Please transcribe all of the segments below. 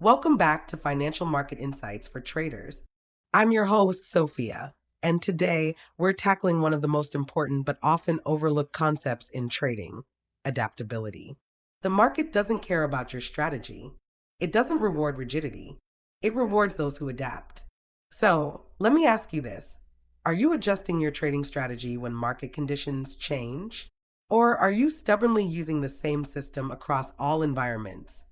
Welcome back to Financial Market Insights for Traders. I'm your host, Sophia, and today we're tackling one of the most important but often overlooked concepts in trading: adaptability. The market doesn't care about your strategy, it doesn't reward rigidity, it rewards those who adapt. So, let me ask you this: are you adjusting your trading strategy when market conditions change? Or are you stubbornly using the same system across all environments,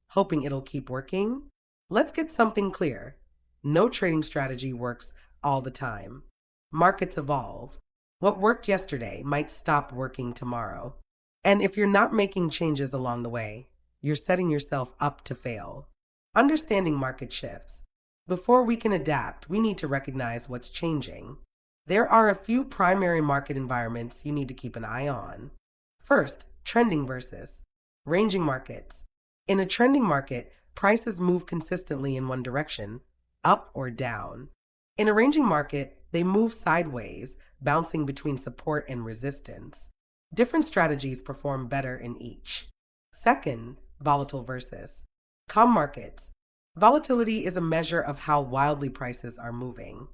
hoping it'll keep working? Let's get something clear. No trading strategy works all the time. Markets evolve. What worked yesterday might stop working tomorrow. And if you're not making changes along the way, you're setting yourself up to fail. Understanding market shifts. Before we can adapt, we need to recognize what's changing. There are a few primary market environments you need to keep an eye on. First, trending versus ranging markets. In a trending market, prices move consistently in one direction, up or down. In a ranging market, they move sideways, bouncing between support and resistance. Different strategies perform better in each. Second, volatile versus calm markets. Volatility is a measure of how wildly prices are moving.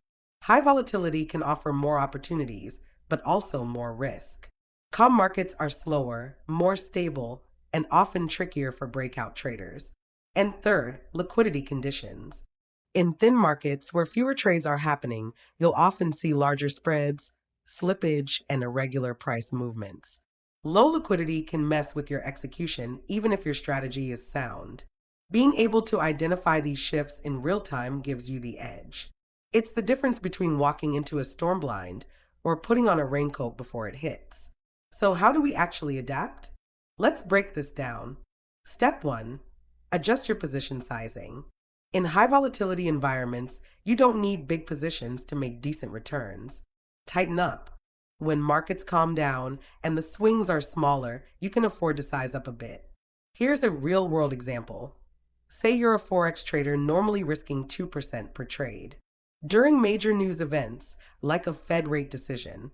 High volatility can offer more opportunities, but also more risk. Calm markets are slower, more stable, and often trickier for breakout traders. And third, liquidity conditions. In thin markets where fewer trades are happening, you'll often see larger spreads, slippage, and irregular price movements. Low liquidity can mess with your execution even if your strategy is sound. Being able to identify these shifts in real time gives you the edge. It's the difference between walking into a storm blind or putting on a raincoat before it hits. So how do we actually adapt? Let's break this down. Step 1. Adjust your position sizing. In high volatility environments, you don't need big positions to make decent returns. Tighten up. When markets calm down and the swings are smaller, you can afford to size up a bit. Here's a real-world example. Say you're a Forex trader normally risking 2% per trade. During major news events, like a Fed rate decision,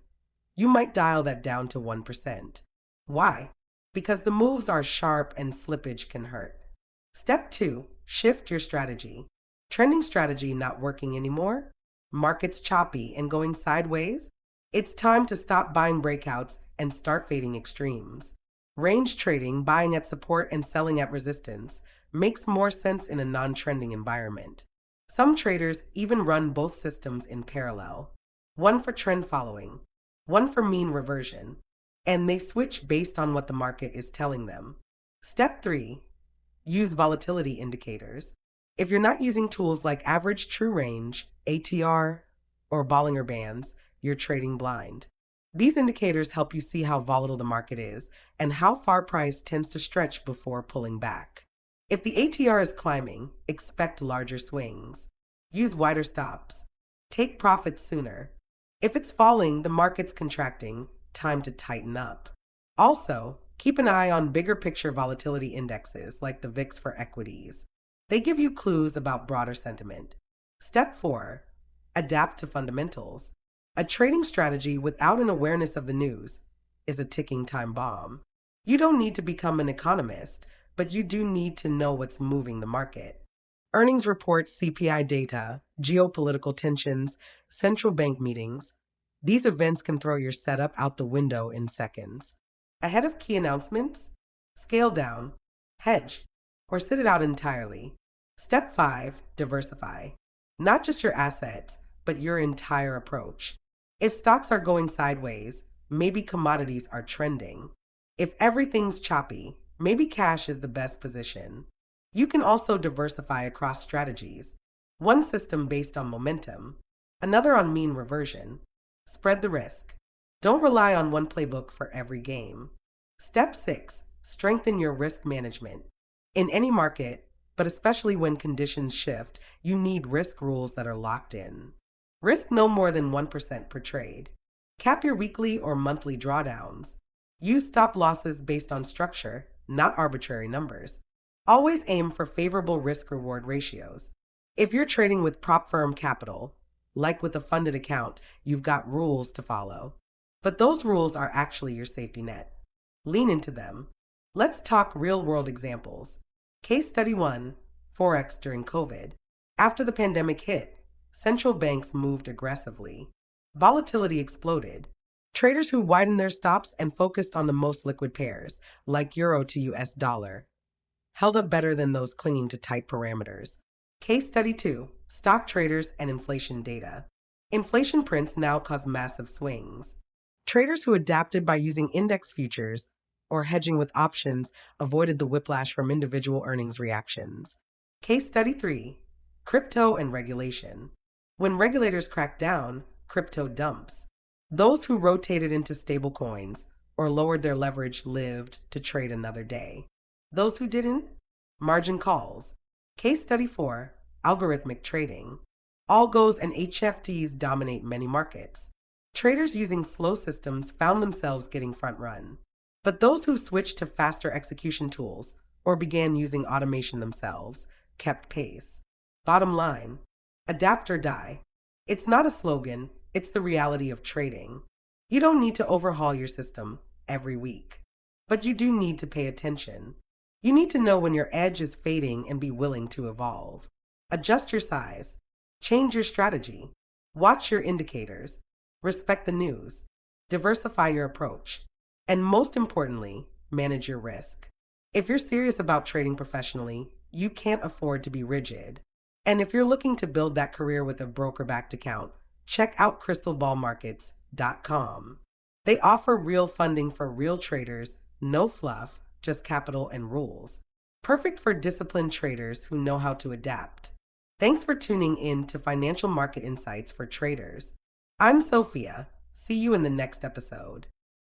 you might dial that down to 1%. Why? Because the moves are sharp and slippage can hurt. Step 2. Shift your strategy. Trending strategy not working anymore? Markets choppy and going sideways? It's time to stop buying breakouts and start fading extremes. Range trading, buying at support and selling at resistance, makes more sense in a non-trending environment. Some traders even run both systems in parallel. One for trend following, one for mean reversion, and they switch based on what the market is telling them. Step 3. Use volatility indicators. If you're not using tools like average true range, ATR, or Bollinger Bands, you're trading blind. These indicators help you see how volatile the market is and how far price tends to stretch before pulling back. If the ATR is climbing, expect larger swings. Use wider stops. Take profits sooner. If it's falling, the market's contracting, time to tighten up. Also, keep an eye on bigger picture volatility indexes like the VIX for equities. They give you clues about broader sentiment. Step 4. Adapt to fundamentals. A trading strategy without an awareness of the news is a ticking time bomb. You don't need to become an economist, but you do need to know what's moving the market. Earnings reports, CPI data, geopolitical tensions, central bank meetings. These events can throw your setup out the window in seconds. Ahead of key announcements, scale down, hedge, or sit it out entirely. Step 5. Diversify. Not just your assets, but your entire approach. If stocks are going sideways, maybe commodities are trending. If everything's choppy, maybe cash is the best position. You can also diversify across strategies. One system based on momentum, another on mean reversion. Spread the risk. Don't rely on one playbook for every game. Step 6. Strengthen your risk management. In any market, but especially when conditions shift, you need risk rules that are locked in. Risk no more than 1% per trade. Cap your weekly or monthly drawdowns. Use stop losses based on structure, not arbitrary numbers. Always aim for favorable risk-reward ratios. If you're trading with prop firm capital, like with a funded account, you've got rules to follow. But those rules are actually your safety net. Lean into them. Let's talk real-world examples. Case study 1. Forex during COVID. After the pandemic hit, central banks moved aggressively. Volatility exploded. Traders who widened their stops and focused on the most liquid pairs, like euro to US dollar, held up better than those clinging to tight parameters. Case study 2: Stock traders and inflation data. Inflation prints now cause massive swings. Traders who adapted by using index futures or hedging with options avoided the whiplash from individual earnings reactions. Case study 3: Crypto and regulation. When regulators crack down, crypto dumps. Those who rotated into stablecoins or lowered their leverage lived to trade another day. Those who didn't, margin calls. Case study 4: Algorithmic trading. Algos and HFTs dominate many markets. Traders using slow systems found themselves getting front run. But those who switched to faster execution tools or began using automation themselves kept pace. Bottom line: adapt or die. It's not a slogan, it's the reality of trading. You don't need to overhaul your system every week, but you do need to pay attention. You need to know when your edge is fading and be willing to evolve. Adjust your size, change your strategy, watch your indicators, respect the news, diversify your approach, and most importantly, manage your risk. If you're serious about trading professionally, you can't afford to be rigid. And if you're looking to build that career with a broker-backed account, check out crystalballmarkets.com. They offer real funding for real traders, no fluff, just capital and rules. Perfect for disciplined traders who know how to adapt. Thanks for tuning in to Financial Market Insights for Traders. I'm Sophia. See you in the next episode.